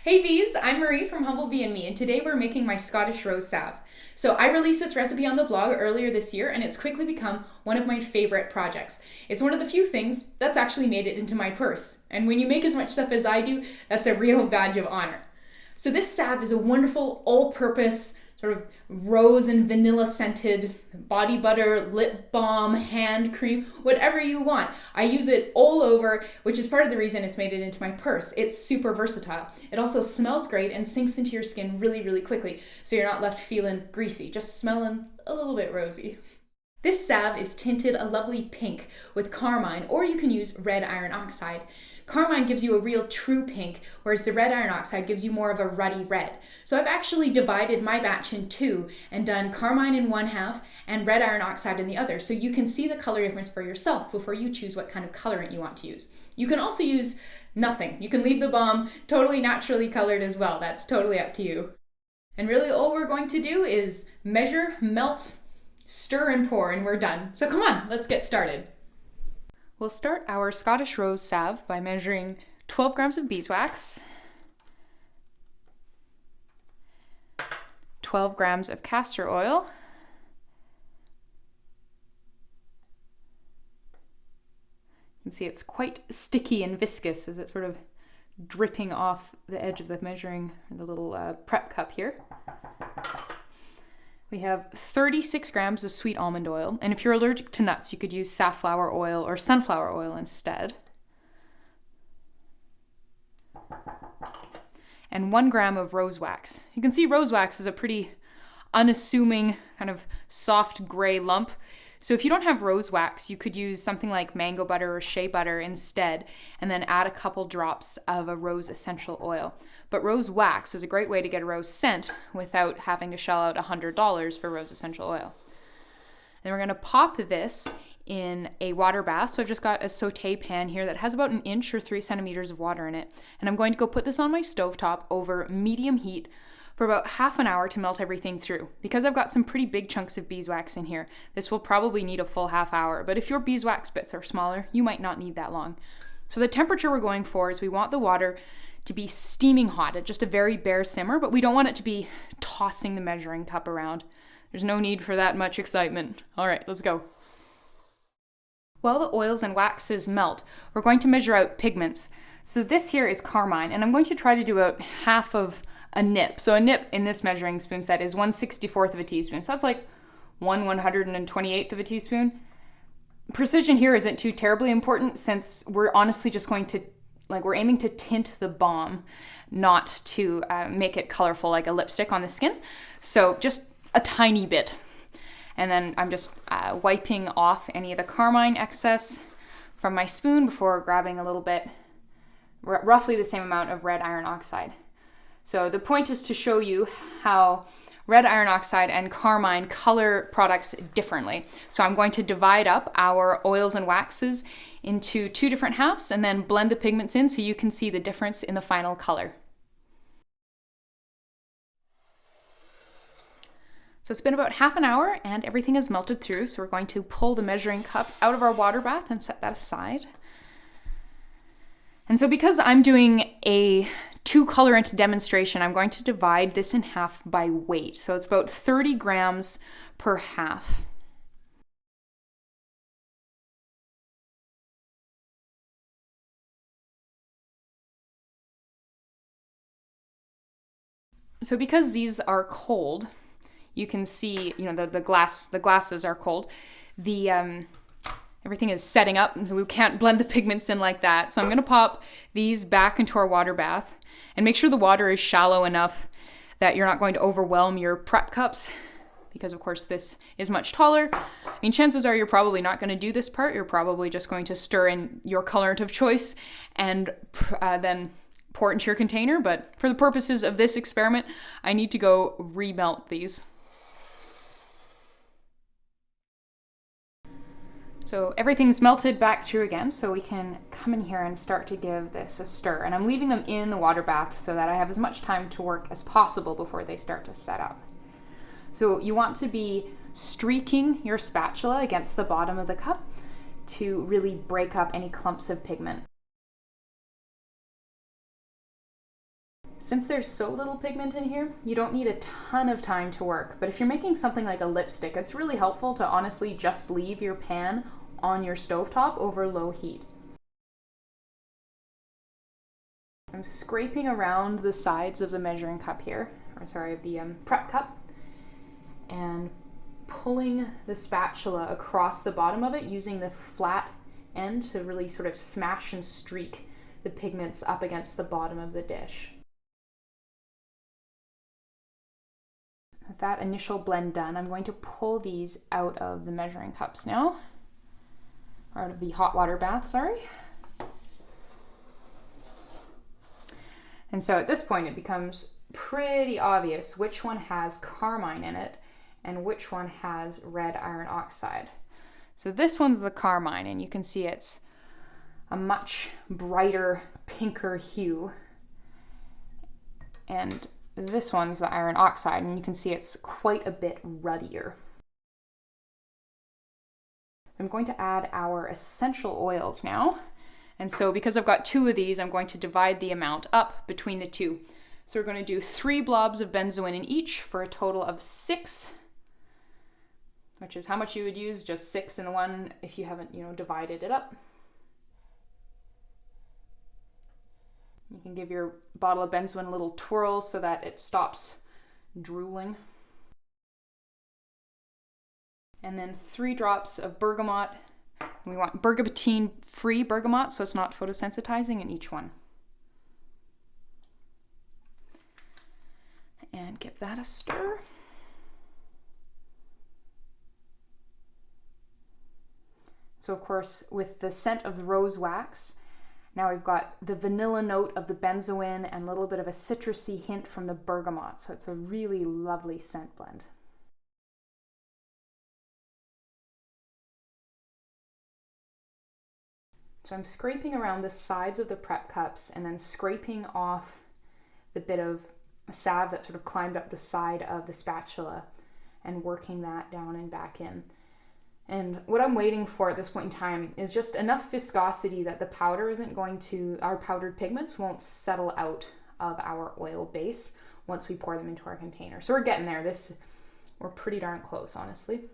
Hey Bees, I'm Marie from Humblebee and Me, and today we're making my Scottish Rose Salve. So I released this recipe on the blog earlier this year, and it's quickly become one of my favorite projects. It's one of the few things that's actually made it into my purse, and when you make as much stuff as I do, that's a real badge of honor. So this salve is a wonderful all-purpose sort of rose and vanilla scented body butter, lip balm, hand cream, whatever you want. I use it all over, which is part of the reason it's made it into my purse. It's super versatile. It also smells great and sinks into your skin really, really quickly, so you're not left feeling greasy, just smelling a little bit rosy. This salve is tinted a lovely pink with Carmine, or you can use red iron oxide. Carmine gives you a real true pink, whereas the red iron oxide gives you more of a ruddy red. So I've actually divided my batch in two and done Carmine in one half and red iron oxide in the other, so you can see the color difference for yourself before you choose what kind of colorant you want to use. You can also use nothing. You can leave the balm totally naturally colored as well. That's totally up to you. And really all we're going to do is measure, melt, stir and pour, and we're done. So come on, let's get started. We'll start our Scottish Rose Salve by measuring 12 grams of beeswax, 12 grams of castor oil, you can see it's quite sticky and viscous as it's sort of dripping off the edge of the measuring, the little prep cup here. We have 36 grams of sweet almond oil, and if you're allergic to nuts, you could use safflower oil or sunflower oil instead. And 1 gram of rose wax. You can see rose wax is a pretty unassuming, kind of soft gray lump. So if you don't have rose wax, you could use something like mango butter or shea butter instead, and then add a couple drops of a rose essential oil. But rose wax is a great way to get a rose scent without having to shell out $100 for rose essential oil. Then we're going to pop this in a water bath. So I've just got a saute pan here that has about 1 inch or 3 centimeters of water in it. And I'm going to go put this on my stovetop over medium heat for about half an hour to melt everything through. Because I've got some pretty big chunks of beeswax in here, this will probably need a full half hour, but if your beeswax bits are smaller, you might not need that long. So the temperature we're going for is we want the water to be steaming hot at just a very bare simmer, but we don't want it to be tossing the measuring cup around. There's no need for that much excitement. All right, let's go. While the oils and waxes melt, we're going to measure out pigments. So this here is Carmine, and I'm going to try to do about half of a nip. So a nip in this measuring spoon set is 1/64 of a teaspoon. So that's like 1/128 of a teaspoon. Precision here isn't too terribly important since we're honestly just going to, we're aiming to tint the balm, not to make it colorful like a lipstick on the skin. So just a tiny bit. And then I'm just wiping off any of the Carmine excess from my spoon before grabbing a little bit, roughly the same amount of red iron oxide. So the point is to show you how red iron oxide and Carmine color products differently. So I'm going to divide up our oils and waxes into 2 different halves and then blend the pigments in so you can see the difference in the final color. So it's been about half an hour and everything is melted through. So we're going to pull the measuring cup out of our water bath and set that aside. And so because I'm doing a 2 colorant demonstration, I'm going to divide this in half by weight. So it's about 30 grams per half. So because these are cold, you can see, the glasses are cold. Everything is setting up. We can't blend the pigments in like that. So I'm going to pop these back into our water bath and make sure the water is shallow enough that you're not going to overwhelm your prep cups, because of course this is much taller. I mean, chances are you're probably not going to do this part. You're probably just going to stir in your colorant of choice and then pour it into your container. But for the purposes of this experiment, I need to go remelt these. So everything's melted back through again, so we can come in here and start to give this a stir. And I'm leaving them in the water bath so that I have as much time to work as possible before they start to set up. So you want to be streaking your spatula against the bottom of the cup to really break up any clumps of pigment. Since there's so little pigment in here, you don't need a ton of time to work, but if you're making something like a lipstick, it's really helpful to honestly just leave your pan on your stovetop over low heat. I'm scraping around the sides of the measuring cup here, or sorry, of the prep cup, and pulling the spatula across the bottom of it using the flat end to really sort of smash and streak the pigments up against the bottom of the dish. With that initial blend done, I'm going to pull these out of the measuring cups now, or out of the hot water bath, sorry. And so at this point it becomes pretty obvious which one has Carmine in it and which one has red iron oxide. So this one's the Carmine, and you can see it's a much brighter, pinker hue. And this one's the iron oxide, and you can see it's quite a bit ruddier. I'm going to add our essential oils now. And so because I've got 2 of these, I'm going to divide the amount up between the 2. So we're going to do 3 blobs of benzoin in each for a total of 6, which is how much you would use, just 6 in the one if you haven't, divided it up. You can give your bottle of benzoin a little twirl so that it stops drooling. And then 3 drops of bergamot. We want bergapatene-free bergamot, so it's not photosensitizing in each one. And give that a stir. So of course, with the scent of the rose wax, now we've got the vanilla note of the benzoin and a little bit of a citrusy hint from the bergamot. So it's a really lovely scent blend. So I'm scraping around the sides of the prep cups and then scraping off the bit of salve that sort of climbed up the side of the spatula and working that down and back in. And what I'm waiting for at this point in time is just enough viscosity that the powder isn't going to, our powdered pigments won't settle out of our oil base once we pour them into our container. So we're getting there. We're pretty darn close, honestly.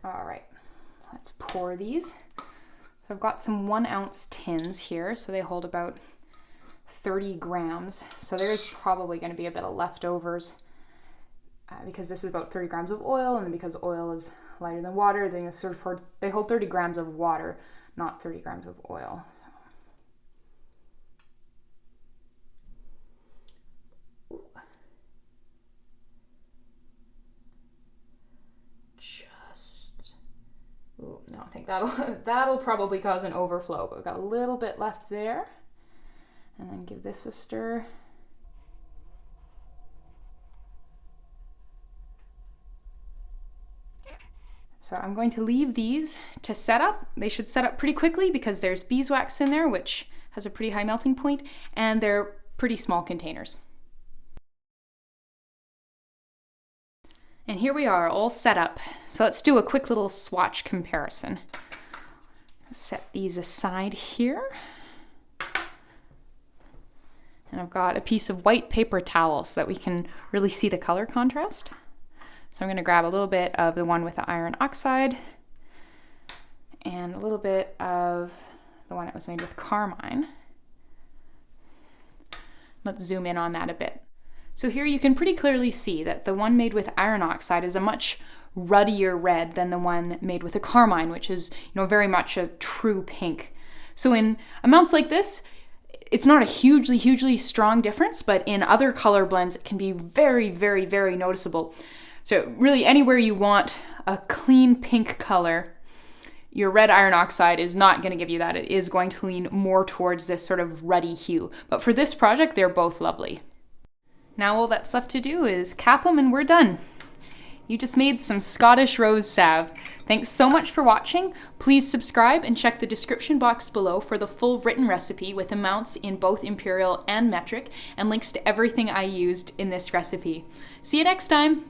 All right, let's pour these. I've got some 1 ounce tins here, so they hold about 30 grams. So there's probably going to be a bit of leftovers because this is about 30 grams of oil, and because oil is lighter than water, they hold 30 grams of water, not 30 grams of oil. Ooh, no, I think that'll probably cause an overflow, but we've got a little bit left there. And then give this a stir. So I'm going to leave these to set up. They should set up pretty quickly because there's beeswax in there, which has a pretty high melting point, and they're pretty small containers. And here we are, all set up. So let's do a quick little swatch comparison. Set these aside here. And I've got a piece of white paper towel so that we can really see the color contrast. So I'm going to grab a little bit of the one with the iron oxide and a little bit of the one that was made with Carmine. Let's zoom in on that a bit. So here you can pretty clearly see that the one made with iron oxide is a much ruddier red than the one made with a Carmine, which is, very much a true pink. So in amounts like this, it's not a hugely strong difference, but in other color blends, it can be very, very, very noticeable. So really anywhere you want a clean pink color, your red iron oxide is not going to give you that. It is going to lean more towards this sort of ruddy hue. But for this project, they're both lovely. Now all that's left to do is cap them and we're done. You just made some Scottish rose salve. Thanks so much for watching. Please subscribe and check the description box below for the full written recipe with amounts in both imperial and metric and links to everything I used in this recipe. See you next time.